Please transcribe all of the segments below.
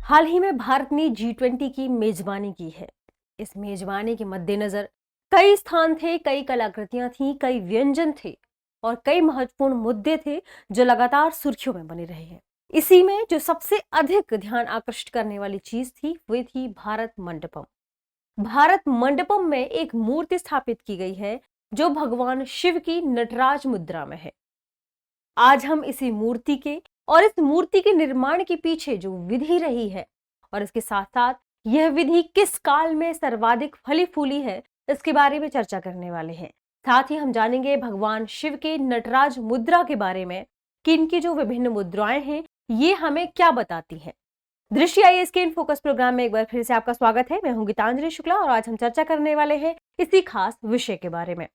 हाल ही में भारत ने G20 की मेजबानी की है। इस मेजबानी के मद्देनजर कई स्थान थे, कई कलाकृतियां थीं, कई व्यंजन थे और कई महत्वपूर्ण मुद्दे थे जो लगातार सुर्खियों में बने रहे हैं। इसी में जो सबसे अधिक ध्यान आकर्षित करने वाली चीज थी वह थी भारत मंडपम। भारत मंडपम में एक मूर्ति स्थापित की गई है जो भगवान शिव की नटराज मुद्रा में है। आज हम इसी मूर्ति के और इस मूर्ति के निर्माण के पीछे जो विधि रही है और इसके साथ साथ यह विधि किस काल में सर्वाधिक फली फूली है, इसके बारे में चर्चा करने वाले हैं। साथ ही हम जानेंगे भगवान शिव के नटराज मुद्रा के बारे में कि इनकी जो विभिन्न मुद्राएं हैं ये हमें क्या बताती हैं। दृष्टि आईएएस के इन फोकस प्रोग्राम में एक बार फिर से आपका स्वागत है। मैं हूं गीतांजलि शुक्ला और आज हम चर्चा करने वाले हैं इसी खास विषय के बारे में।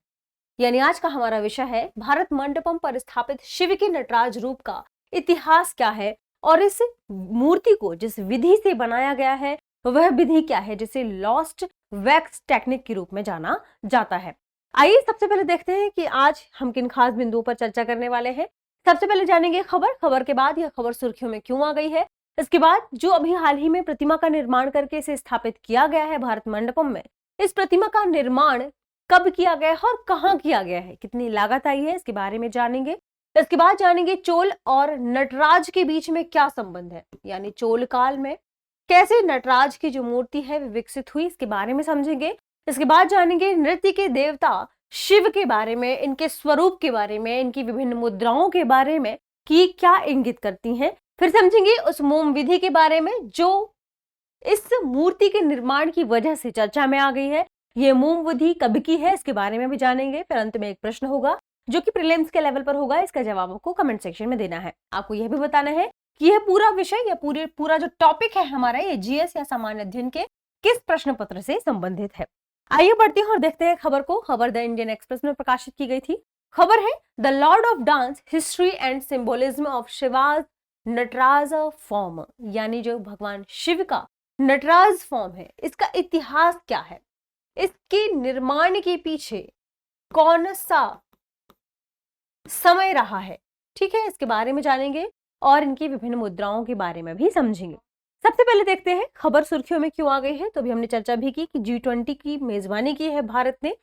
यानी आज का हमारा विषय है भारत मंडपम पर स्थापित शिव के नटराज रूप का इतिहास क्या है और इस मूर्ति को जिस विधि से बनाया गया है वह विधि क्या है, जिसे लॉस्ट वैक्स टेक्निक के रूप में जाना जाता है। आइए सबसे पहले देखते हैं कि आज हम किन खास बिंदुओं पर चर्चा करने वाले हैं। सबसे पहले जानेंगे खबर के बाद यह खबर सुर्खियों में क्यों आ गई है। इसके बाद जो अभी हाल ही में प्रतिमा का निर्माण करके इसे स्थापित किया गया है भारत मंडपम में, इस प्रतिमा का निर्माण कब किया गया है और कहां किया गया है, कितनी लागत आई है, इसके बारे में जानेंगे। इसके बाद जानेंगे चोल और नटराज के बीच में क्या संबंध है, यानी चोल काल में कैसे नटराज की जो मूर्ति है वो विकसित हुई, इसके बारे में समझेंगे। इसके बाद जानेंगे नृत्य के देवता शिव के बारे में, इनके स्वरूप के बारे में, इनकी विभिन्न मुद्राओं के बारे में कि क्या इंगित करती हैं। फिर समझेंगे उस मोम विधि के बारे में जो इस मूर्ति के निर्माण की वजह से चर्चा में आ गई है। ये मोम विधि कब की है इसके बारे में भी जानेंगे। फिर अंत में एक प्रश्न होगा जो कि प्रीलिम्स के लेवल पर होगा, इसका जवाब आपको कमेंट सेक्शन में देना है। आपको यह भी बताना है कि यह पूरा विषय या पूरा जो टॉपिक है हमारा ये जीएस या सामान्य अध्ययन के किस प्रश्न पत्र से संबंधित है। आइए बढ़ते हैं और देखते हैं खबर को। खबर द इंडियन एक्सप्रेस में प्रकाशित की गई थी। खबर है the lord of dance history and symbolism of Shiva's Nataraja form, यानी जो भगवान शिव का नटराज फॉर्म है इसका इतिहास क्या है, इसके निर्माण के पीछे कौन सा समय रहा है, ठीक है, इसके बारे में जानेंगे और इनकी विभिन्न मुद्राओं के बारे में भी समझेंगे। सबसे पहले देखते हैं खबर सुर्खियों में क्यों आ गई है। तो अभी हमने चर्चा भी की कि G20 की मेजबानी की है भारत ने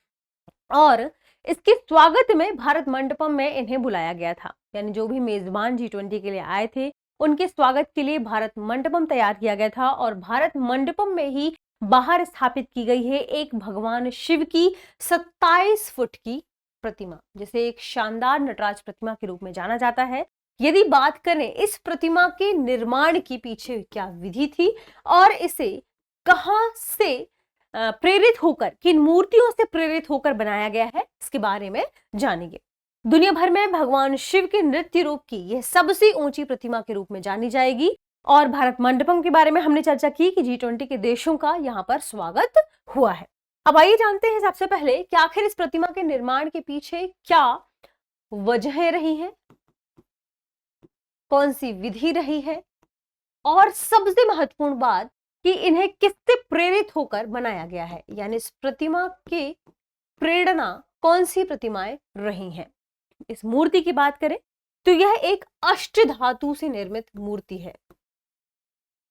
और इसके स्वागत में भारत मंडपम में इन्हें बुलाया गया था। यानी जो भी मेजबान G20 के लिए आए थे उनके स्वागत के लिए भारत मंडपम तैयार किया गया था और भारत मंडपम में ही बाहर स्थापित की गई है एक भगवान शिव की 27 फुट की प्रतिमा, जिसे एक शानदार नटराज प्रतिमा के रूप में जाना जाता है। यदि बात करें इस प्रतिमा के निर्माण के पीछे क्या विधि थी और इसे कहां से प्रेरित होकर, किन मूर्तियों से प्रेरित होकर बनाया गया है, इसके बारे में जानेंगे। दुनिया भर में भगवान शिव के नृत्य रूप की यह सबसे ऊंची प्रतिमा के रूप में जानी जाएगी और भारत मंडपम के बारे में हमने चर्चा की कि G20 के देशों का यहां पर स्वागत हुआ है। अब आइए जानते हैं सबसे पहले कि आखिर इस प्रतिमा के निर्माण के पीछे क्या वजहें रही हैं, कौन सी विधि रही है और सबसे महत्वपूर्ण बात कि इन्हें किससे प्रेरित होकर बनाया गया है, यानी इस प्रतिमा की प्रेरणा कौन सी प्रतिमाएं रही हैं। इस मूर्ति की बात करें तो यह एक अष्टधातु से निर्मित मूर्ति है,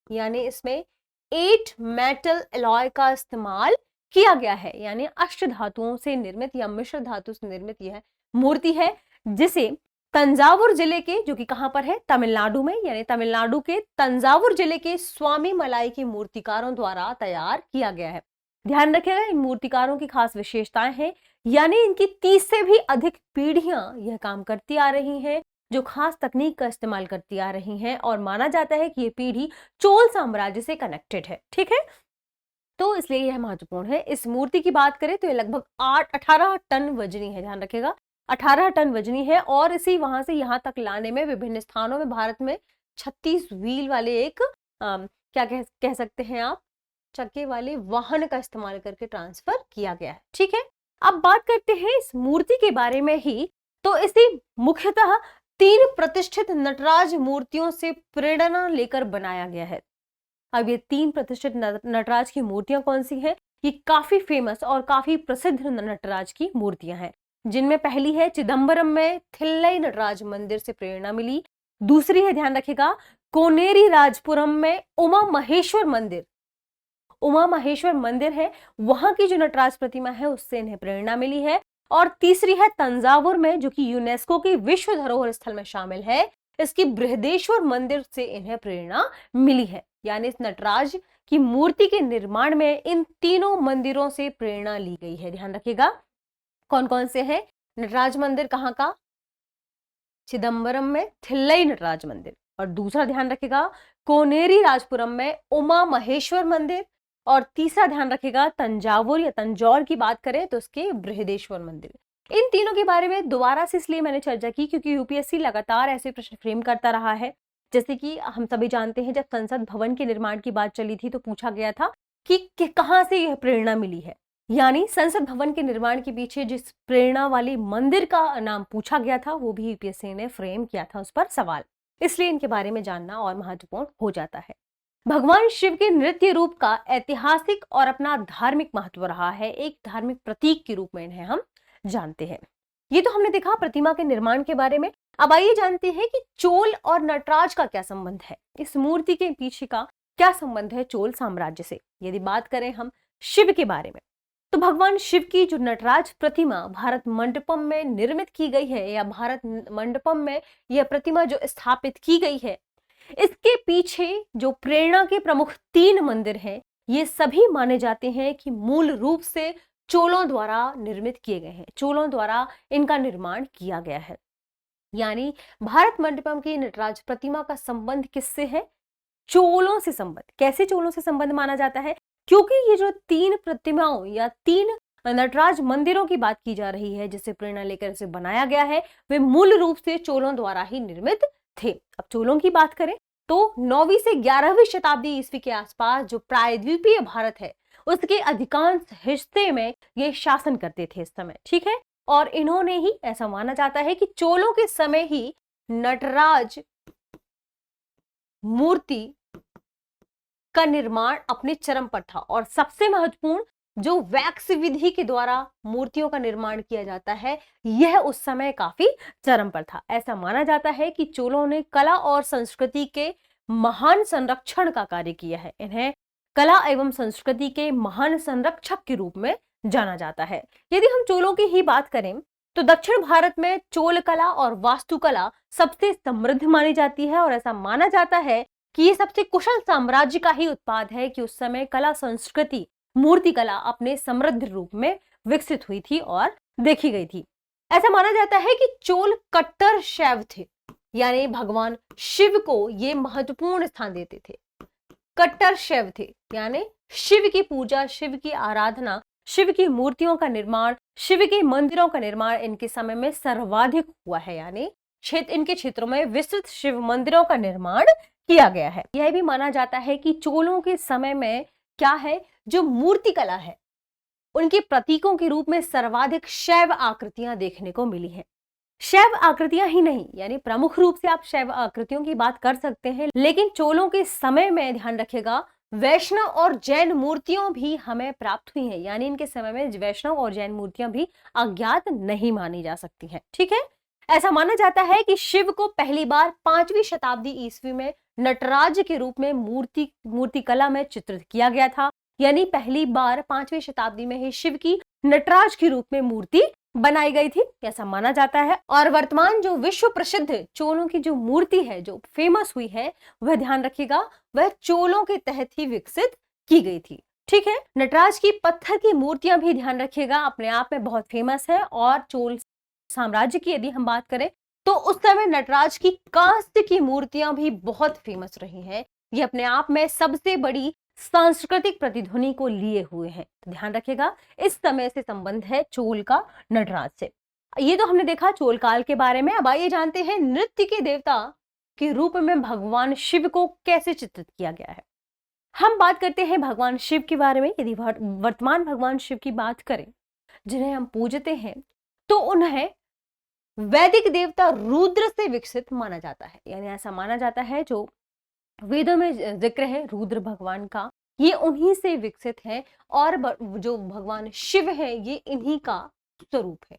यानी इसमें 8 मेटल एलॉय का इस्तेमाल किया गया है, यानी अष्ट धातुओं से निर्मित या मिश्र धातु से निर्मित यह मूर्ति है, जिसे तंजावुर जिले के, जो कि कहां पर है, तमिलनाडु में, यानी तमिलनाडु के तंजावुर जिले के स्वामी मलाई के मूर्तिकारों द्वारा तैयार किया गया है। ध्यान रखिएगा इन मूर्तिकारों की खास विशेषताएं हैं, यानी इनकी 30 से भी अधिक पीढ़ियां यह काम करती आ रही हैं, जो खास तकनीक का इस्तेमाल करती आ रही हैं और माना जाता है कि यह पीढ़ी चोल साम्राज्य से कनेक्टेड है, ठीक है, तो इसलिए यह महत्वपूर्ण है। इस मूर्ति की बात करें तो यह लगभग 18 टन वजनी है, ध्यान रखिएगा 18 टन वजनी है और इसी वहां से यहां तक लाने में विभिन्न स्थानों में भारत में 36 व्हील वाले एक क्या कह सकते हैं आप, चक्के वाले वाहन का इस्तेमाल करके ट्रांसफर किया गया है, ठीक है। अब बात करते हैं इस मूर्ति के बारे में ही, तो इसे मुख्यतः 3 प्रतिष्ठित नटराज मूर्तियों से प्रेरणा लेकर बनाया गया है। अब ये 3 प्रतिष्ठित नटराज की मूर्तियां कौन सी हैं? ये काफी फेमस और काफी प्रसिद्ध नटराज की मूर्तियां हैं, जिनमें पहली है चिदंबरम में थिल्लई नटराज मंदिर से प्रेरणा मिली। दूसरी है, ध्यान रखिएगा, कोनेरी राजपुरम में उमा महेश्वर मंदिर, उमा महेश्वर मंदिर है, वहां की जो नटराज प्रतिमा है उससे इन्हें प्रेरणा मिली है। और तीसरी है तंजावुर में, जो कि यूनेस्को की विश्व धरोहर स्थल में शामिल है, इसकी बृहदेश्वर मंदिर से इन्हें प्रेरणा मिली है। यानी इस नटराज की मूर्ति के निर्माण में इन तीनों मंदिरों से प्रेरणा ली गई है। ध्यान रखिएगा कौन कौन से हैं। नटराज मंदिर कहाँ का? चिदंबरम में थिल्लई नटराज मंदिर। और दूसरा ध्यान रखिएगा कोनेरी राजपुरम में उमा महेश्वर मंदिर। और तीसरा ध्यान रखिएगा तंजावुर या तंजौर की बात करें तो उसके बृहदेश्वर मंदिर। इन तीनों के बारे में दोबारा से इसलिए मैंने चर्चा की क्योंकि यूपीएससी लगातार ऐसे प्रश्न फ्रेम करता रहा है। जैसे कि हम सभी जानते हैं, जब संसद भवन के निर्माण की बात चली थी तो पूछा गया था कि कहां से यह प्रेरणा मिली है। यानी संसद भवन के निर्माण के पीछे जिस प्रेरणा वाली मंदिर का नाम पूछा गया था वो भी यूपीएससी ने फ्रेम किया था उस पर सवाल। इसलिए इनके बारे में जानना और महत्वपूर्ण हो जाता है। भगवान शिव के नृत्य रूप का ऐतिहासिक और अपना धार्मिक महत्व रहा है। एक धार्मिक प्रतीक के रूप में इन्हें हम जानते हैं। ये तो हमने देखा प्रतिमा के निर्माण के बारे में। अब आइए जानते हैं कि चोल और नटराज का क्या संबंध है, इस मूर्ति के पीछे का क्या संबंध है चोल साम्राज्य से। यदि बात करें हम शिव के बारे में तो भगवान शिव की जो नटराज प्रतिमा भारत मंडपम में निर्मित की गई है या भारत मंडपम में यह प्रतिमा जो स्थापित की गई है, इसके पीछे जो प्रेरणा के प्रमुख 3 मंदिर हैं, ये सभी माने जाते हैं कि मूल रूप से चोलों द्वारा निर्मित किए गए हैं, चोलों द्वारा इनका निर्माण किया गया है। यानी भारत मंडपम की नटराज प्रतिमा का संबंध किससे है? चोलों से संबंध। कैसे चोलों से संबंध माना जाता है? क्योंकि ये जो 3 प्रतिमाओं या 3 नटराज मंदिरों की बात की जा रही है जिसे प्रेरणा लेकर इसे बनाया गया है, वे मूल रूप से चोलों द्वारा ही निर्मित थे। अब चोलों की बात करें तो 9वीं से 11वीं शताब्दी ईस्वी के आसपास जो प्रायद्वीपीय भारत है उसके अधिकांश हिस्से में ये शासन करते थे इस समय, ठीक है। और इन्होंने ही, ऐसा माना जाता है कि चोलों के समय ही नटराज मूर्ति का निर्माण अपने चरम पर था। और सबसे महत्वपूर्ण, जो वैक्स विधि के द्वारा मूर्तियों का निर्माण किया जाता है यह उस समय काफी चरम पर था। ऐसा माना जाता है कि चोलों ने कला और संस्कृति के महान संरक्षण का कार्य किया है। इन्हें कला एवं संस्कृति के महान संरक्षक के रूप में जाना जाता है। यदि हम चोलों की ही बात करें तो दक्षिण भारत में चोल कला और वास्तुकला सबसे समृद्ध मानी जाती है। और ऐसा माना जाता है कि ये सबसे कुशल साम्राज्य का ही उत्पाद है कि उस समय कला संस्कृति मूर्ति कला अपने समृद्ध रूप में विकसित हुई थी और देखी गई थी। ऐसा माना जाता है कि चोल कट्टर शैव थे, यानी भगवान शिव को ये महत्वपूर्ण स्थान देते थे। कट्टर शैव थे यानी शिव की पूजा, शिव की आराधना, शिव की मूर्तियों का निर्माण, शिव के मंदिरों का निर्माण इनके समय में सर्वाधिक हुआ है। यानी इनके क्षेत्रों में विस्तृत शिव मंदिरों का निर्माण किया गया है। यह भी माना जाता है कि चोलों के समय में क्या है, जो मूर्ति कला है उनके प्रतीकों के रूप में सर्वाधिक शैव आकृतियां देखने को मिली हैं। शैव आकृतियां ही नहीं, यानी प्रमुख रूप से आप शैव आकृतियों की बात कर सकते हैं, लेकिन चोलों के समय में ध्यान रखिएगा वैष्णव और जैन मूर्तियों भी हमें प्राप्त हुई हैं। यानी इनके समय में वैष्णव और जैन मूर्तियां भी अज्ञात नहीं मानी जा सकती हैं, ठीक है। ऐसा माना जाता है कि शिव को पहली बार 5वीं शताब्दी ईस्वी में नटराज के रूप में मूर्ति कला में चित्रित किया गया था। यानी पहली बार 5वीं शताब्दी में ही शिव की नटराज के रूप में मूर्ति बनाई गई थी, ऐसा माना जाता है। और वर्तमान जो विश्व प्रसिद्ध चोलों की जो मूर्ति है, जो फेमस हुई है, वह ध्यान रखिएगा वह चोलों के तहत ही विकसित की गई थी, ठीक है। नटराज की पत्थर की मूर्तियां भी ध्यान रखिएगा अपने आप में बहुत फेमस है। और चोल साम्राज्य की यदि हम बात करें तो उस समय नटराज की कांस्य की मूर्तियां भी बहुत फेमस रही हैं। ये अपने आप में सबसे बड़ी सांस्कृतिक प्रतिध्वनि को लिए हुए हैं। तो ध्यान रखिएगा इस समय से संबंध है चोल का नटराज से। ये तो हमने देखा चोल काल के बारे में। अब आइए जानते हैं नृत्य के देवता के रूप में भगवान शिव को कैसे चित्रित किया गया है। हम बात करते हैं भगवान शिव के बारे में। यदि वर्तमान भगवान शिव की बात करें जिन्हें हम पूजते हैं तो उन्हें वैदिक देवता रुद्र से विकसित माना जाता है। यानी ऐसा माना जाता है जो वेदों में जिक्र है रुद्र भगवान का, ये उन्हीं से विकसित है। और जो भगवान शिव है ये इन्हीं का स्वरूप है।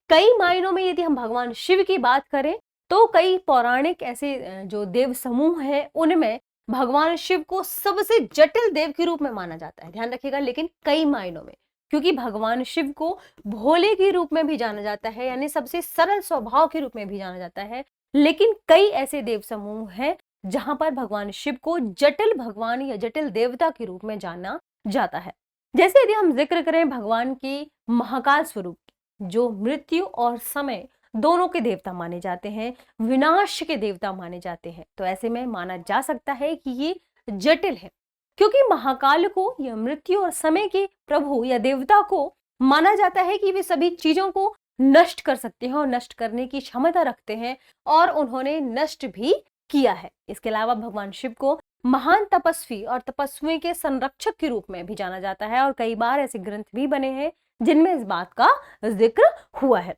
कई मायनों में यदि हम भगवान शिव की बात करें तो कई पौराणिक ऐसे जो देव समूह हैं उनमें भगवान शिव को सबसे जटिल देव के रूप में माना जाता है, ध्यान रखिएगा, लेकिन कई मायनों में, क्योंकि भगवान शिव को भोले के रूप में भी जाना जाता है, यानी सबसे सरल स्वभाव के रूप में भी जाना जाता है। लेकिन कई ऐसे देव समूह हैं जहां पर भगवान शिव को जटिल भगवान या जटिल देवता के रूप में जाना जाता है। जैसे यदि हम जिक्र करें भगवान के महाकाल स्वरूप, जो मृत्यु और समय दोनों के देवता माने जाते हैं, विनाश के देवता माने जाते हैं, तो ऐसे में माना जा सकता है कि ये जटिल है, क्योंकि महाकाल को या मृत्यु और समय के प्रभु या देवता को माना जाता है कि वे सभी चीजों को नष्ट कर सकते हैं और नष्ट करने की क्षमता रखते हैं, और उन्होंने नष्ट भी किया है। इसके अलावा भगवान शिव को महान तपस्वी और तपस्वी के संरक्षक के रूप में भी जाना जाता है, और कई बार ऐसे ग्रंथ भी बने हैं जिनमें इस बात का जिक्र हुआ है।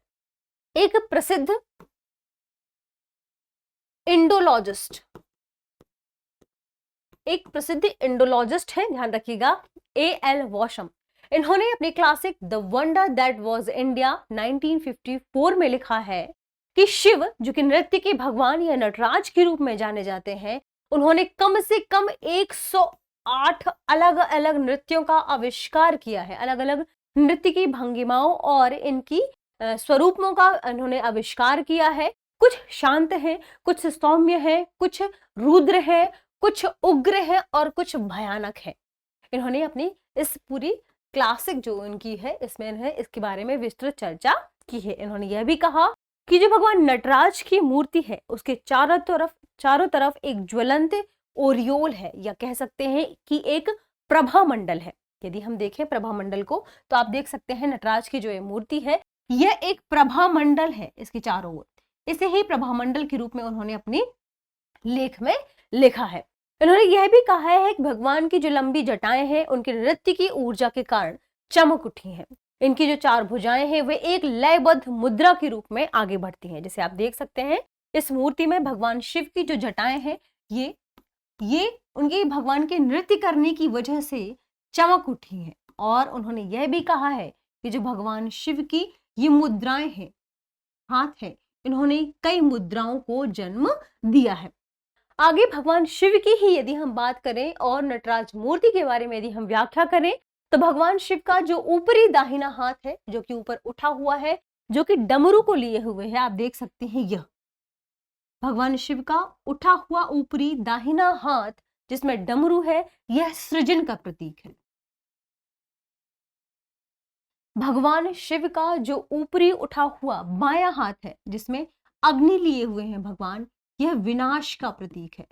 एक प्रसिद्ध इंडोलॉजिस्ट है, ध्यान रखिएगा, A.L. वॉशम, इन्होंने अपनी classic the wonder that was India 1954 में लिखा है कि शिव, जो कि नृत्य के भगवान या नटराज के रूप में जाने जाते हैं, उन्होंने कम से कम 108 अलग अलग नृत्यों का आविष्कार किया है। अलग अलग नृत्य की भंगिमाओं और इनकी स्वरूपों का इन्होंने आविष्कार किया है। कुछ शांत हैं, कुछ सौम्य हैं, कुछ रुद्र हैं, कुछ उग्र है और कुछ भयानक है। इन्होंने अपनी इस पूरी क्लासिक जो इनकी है इसमें इन्हें इसके बारे में विस्तृत चर्चा की है। इन्होंने यह भी कहा कि जो भगवान नटराज की मूर्ति है उसके चारों तरफ एक ज्वलंत ओरियोल है, या कह सकते हैं कि एक प्रभा मंडल है। यदि हम देखें प्रभा मंडल को तो आप देख सकते हैं नटराज की जो ये मूर्ति है यह एक प्रभा मंडल है इसके चारों ओर। इसे ही प्रभा मंडल के रूप में उन्होंने अपनी लेख में लिखा है। इन्होंने यह भी कहा है कि भगवान की जो लंबी जटाएं हैं उनके नृत्य की ऊर्जा के कारण चमक उठी हैं। इनकी जो 4 भुजाएं हैं वे एक लयबद्ध मुद्रा के रूप में आगे बढ़ती हैं। जैसे आप देख सकते हैं इस मूर्ति में भगवान शिव की जो जटाएं हैं ये उनके भगवान के नृत्य करने की वजह से चमक उठी हैं। और उन्होंने यह भी कहा है कि जो भगवान शिव की ये मुद्राएं हैं, हाथ है, इन्होंने कई मुद्राओं को जन्म दिया है। आगे भगवान शिव की ही यदि हम बात करें और नटराज मूर्ति के बारे में यदि हम व्याख्या करें तो भगवान शिव का जो ऊपरी दाहिना हाथ है जो कि ऊपर उठा हुआ है, जो कि डमरू को लिए हुए है, आप देख सकते हैं यह भगवान शिव का उठा हुआ ऊपरी दाहिना हाथ जिसमें डमरू है, यह सृजन का प्रतीक है। भगवान शिव का जो ऊपरी उठा हुआ बायां हाथ है जिसमें अग्नि लिए हुए हैं भगवान, यह विनाश का प्रतीक है।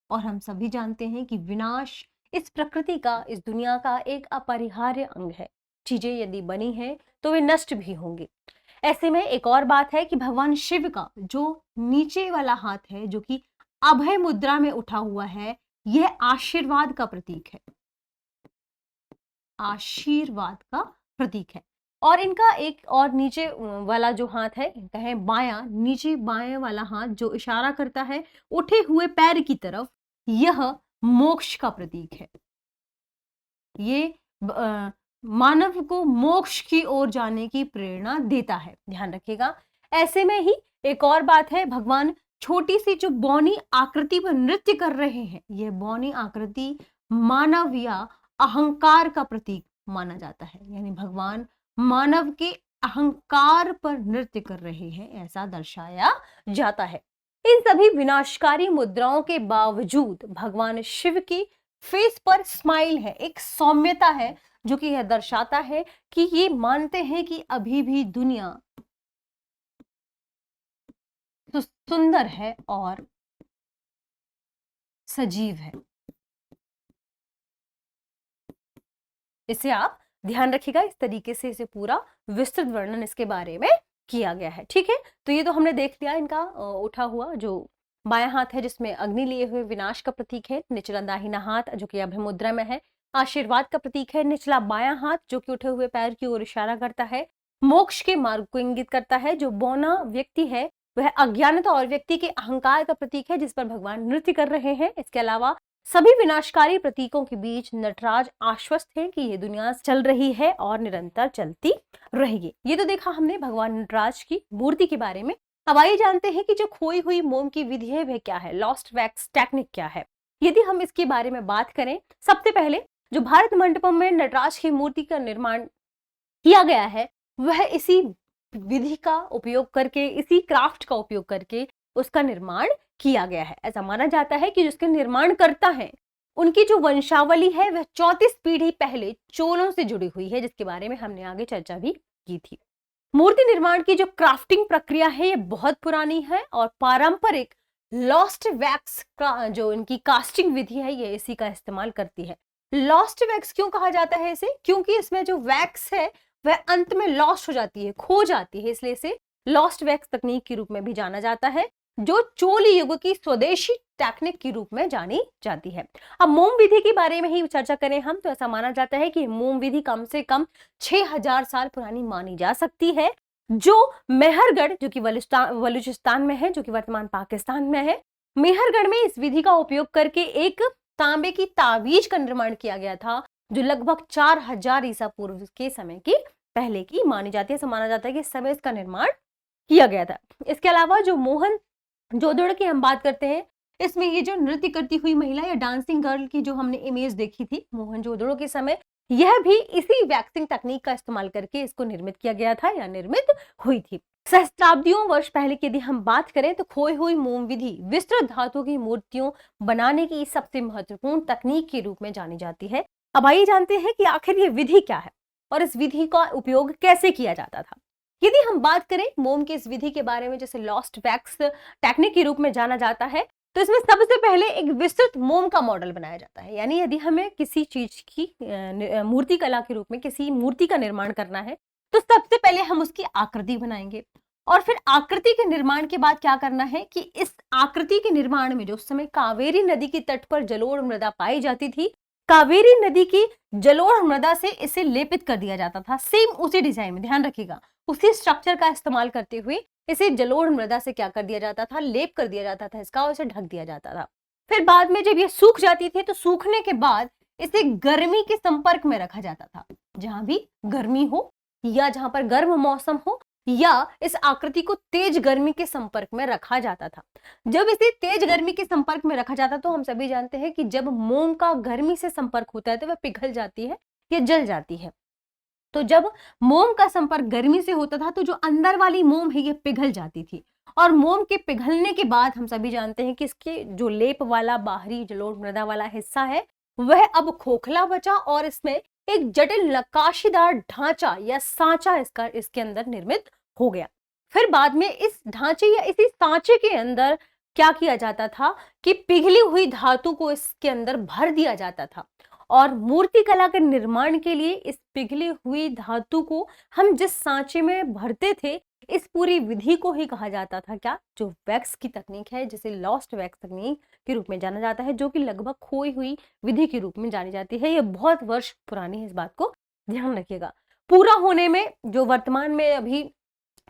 और हम सभी जानते हैं कि विनाश इस प्रकृति का, इस दुनिया का एक अपरिहार्य अंग है। चीजें यदि बनी हैं तो वे नष्ट भी होंगी। ऐसे में एक और बात है कि भगवान शिव का जो नीचे वाला हाथ है जो कि अभय मुद्रा में उठा हुआ है, यह आशीर्वाद का प्रतीक है, आशीर्वाद का प्रतीक है। और इनका एक और नीचे वाला जो हाथ है इनका है बायां, नीचे बाएं वाला हाथ जो इशारा करता है उठे हुए पैर की तरफ, यह मोक्ष का प्रतीक है। ये मानव को मोक्ष की ओर जाने की प्रेरणा देता है, ध्यान रखिएगा। ऐसे में ही एक और बात है, भगवान छोटी सी जो बौनी आकृति पर नृत्य कर रहे हैं, यह बौनी आकृति मानव या अहंकार का प्रतीक माना जाता है, यानी भगवान मानव के अहंकार पर नृत्य कर रहे हैं ऐसा दर्शाया जाता है। इन सभी विनाशकारी मुद्राओं के बावजूद भगवान शिव की फेस पर स्माइल है, एक सौम्यता है जो कि यह दर्शाता है कि ये मानते हैं कि अभी भी दुनिया तो सुंदर है और सजीव है। इसे आप ध्यान रखिएगा, इस तरीके से इसे पूरा विस्तृत वर्णन इसके बारे में किया गया है। ठीक है, तो ये तो हमने देख लिया इनका उठा हुआ जो बायां हाथ है जिसमें अग्नि लिए हुए विनाश का प्रतीक है, निचला दाहिना हाथ जो कि अभय मुद्रा में है आशीर्वाद का प्रतीक है, निचला बायां हाथ जो कि उठे हुए पैर की ओर इशारा करता है, मोक्ष के मार्ग को इंगित करता है, जो बौना व्यक्ति है वह अज्ञानता और व्यक्ति के अहंकार का प्रतीक है जिस पर भगवान नृत्य कर रहे हैं। इसके अलावा सभी विनाशकारी प्रतीकों के बीच नटराज आश्वस्त है कि ये दुनिया चल रही है और निरंतर चलती रहेगी। ये तो देखा हमने भगवान नटराज की मूर्ति के बारे में। अब आइए जानते हैं कि जो खोई हुई मोम की विधि है वह क्या है, लॉस्ट वैक्स टेक्निक क्या है। यदि हम इसके बारे में बात करें, सबसे पहले जो भारत मंडपम में नटराज की मूर्ति का निर्माण किया गया है वह इसी विधि का उपयोग करके, इसी क्राफ्ट का उपयोग करके उसका निर्माण किया गया है। ऐसा माना जाता है कि जिसके निर्माण करता है उनकी जो वंशावली है वह 34 पीढ़ी पहले चोलों से जुड़ी हुई है, जिसके बारे में हमने आगे चर्चा भी की थी। मूर्ति निर्माण की जो क्राफ्टिंग प्रक्रिया है ये बहुत पुरानी है और पारंपरिक लॉस्ट वैक्स का जो इनकी कास्टिंग विधि है ये इसी का इस्तेमाल करती है। लॉस्ट वैक्स क्यों कहा जाता है इसे? क्योंकि इसमें जो वैक्स है वह अंत में लॉस्ट हो जाती है, खो जाती है, इसलिए इसे लॉस्ट वैक्स तकनीक के रूप में भी जाना जाता है, जो चोल युग की स्वदेशी टेक्निक के रूप में जानी जाती है। अब मोम विधि के बारे में ही चर्चा करें हम तो ऐसा माना जाता है कि मोम विधि कम से कम 6000 साल पुरानी मानी जा सकती है, जो मेहरगढ़ जो कि बलूचिस्तान में है, जो कि वर्तमान पाकिस्तान में है, मेहरगढ़ में इस विधि का उपयोग करके एक तांबे की ताबीज का निर्माण किया गया था, जो लगभग 4000 ईसा पूर्व के समय की पहले की मानी जाती है। ऐसा माना जाता है कि इस समय इसका निर्माण किया गया था। इसके अलावा जो मोहन जोदड़ो की हम बात करते हैं, इसमें ये जो नृत्य करती हुई महिला या डांसिंग गर्ल की जो हमने इमेज देखी थी मोहनजोदड़ो के समय, यह भी इसी वैक्सिंग तकनीक का इस्तेमाल करके इसको निर्मित किया गया था या निर्मित हुई थी। सहस्त्राब्दियों वर्ष पहले की यदि हम बात करें तो खोई हुई मोम विधि विस्तृत धातु की मूर्तियों बनाने की सबसे महत्वपूर्ण तकनीक के रूप में जानी जाती है। अब आइए जानते हैं कि आखिर ये विधि क्या है और इस विधि का उपयोग कैसे किया जाता था। यदि हम बात करें मोम की इस विधि के बारे में, जैसे लॉस्ट वैक्स टेक्निक के रूप में जाना जाता है, तो इसमें सबसे पहले एक विस्तृत मोम का मॉडल बनाया जाता है। यानी यदि हमें किसी चीज की मूर्ति कला के रूप में किसी मूर्ति का निर्माण करना है तो सबसे पहले हम उसकी आकृति बनाएंगे और फिर आकृति के निर्माण के बाद क्या करना है कि इस आकृति के निर्माण में जो उस समय कावेरी नदी के तट पर जलोढ़ मृदा पाई जाती थी, कावेरी नदी की जलोढ़ मृदा से इसे लेपित कर दिया जाता था। सेम उसी डिजाइन में, ध्यान रखिएगा, उसी स्ट्रक्चर का इस्तेमाल करते हुए इसे जलोढ़ मृदा से क्या कर दिया जाता था, लेप कर दिया जाता था इसका और इसे ढक दिया जाता था। फिर बाद में जब ये सूख जाती थी तो सूखने के बाद इसे गर्मी के संपर्क में रखा जाता था। जहां भी गर्मी हो या जहां पर गर्म मौसम हो या इस आकृति को तेज गर्मी के संपर्क में रखा जाता था। जब इसे तेज गर्मी के संपर्क में रखा जाता तो हम सभी जानते हैं कि जब मोम का गर्मी से संपर्क होता है तो वह पिघल जाती है या जल जाती है। तो जब मोम का संपर्क गर्मी से होता था तो जो अंदर वाली मोम है ये पिघल जाती थी और मोम के पिघलने के बाद हम सभी जानते हैं कि इसके जो लेप वाला बाहरी जलोढ़ मृदा वाला हिस्सा है वह अब खोखला बचा और इसमें एक जटिल नक्काशीदार ढांचा या सांचा इसके अंदर निर्मित हो गया। फिर बाद में इस ढांचे या इसी सांचे के अंदर क्या किया जाता था कि पिघली हुई धातु को इसके अंदर भर दिया जाता था और मूर्ति कला के निर्माण के लिए इस पिघली हुई धातु को हम जिस सांचे में भरते थे, इस पूरी विधि को ही कहा जाता था क्या, जो वैक्स की तकनीक है, जिसे लॉस्ट वैक्स तकनीक के रूप में जाना जाता है, जो कि लगभग खोई हुई विधि के रूप में जानी जाती है। ये बहुत वर्ष पुरानी है, इस बात को ध्यान रखिएगा। पूरा होने में जो वर्तमान में अभी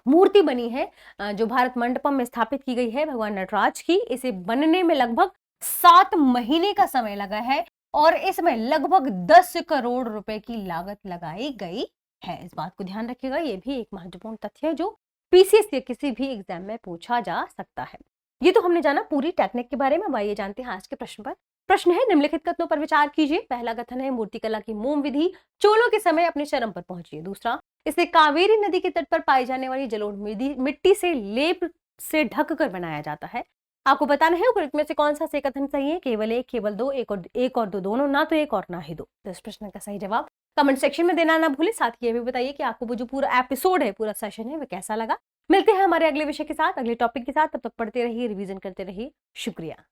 मूर्ति बनी है, जो भारत मंडपम में स्थापित की गई है भगवान नटराज की, इसे बनने में लगभग 7 महीने का समय लगा है और इसमें लगभग 10 करोड़ रुपए की लागत लगाई गई है। इस बात को ध्यान रखिएगा, ये भी एक महत्वपूर्ण तथ्य है जो पीसीएस या किसी भी एग्जाम में पूछा जा सकता है। ये तो हमने जाना पूरी टेक्निक के बारे में। आइए जानते हैं आज के प्रश्न पर। प्रश्न है, निम्नलिखित कथनों पर विचार कीजिए। पहला कथन है, मूर्तिकला की मोम विधि चोलों के समय अपने चरम पर पहुंची है। दूसरा, इसे कावेरी नदी के तट पर पाई जाने वाली जलोढ़ मिट्टी से लेप से ढक कर बनाया जाता है। आपको बताना है उपरोक्त में से कौन सा सही कथन सही है, केवल एक, केवल दो, एक और दो, दोनों, ना तो एक और ना ही दो। तो इस प्रश्न का सही जवाब कमेंट सेक्शन में देना ना भूलें। साथ ही ये भी बताइए कि आपको वो जो पूरा एपिसोड है, पूरा सेशन है, वो कैसा लगा। मिलते हैं हमारे अगले विषय के साथ, अगले टॉपिक के साथ। तब तक पढ़ते रहिए, रिवीजन करते रहिए। शुक्रिया।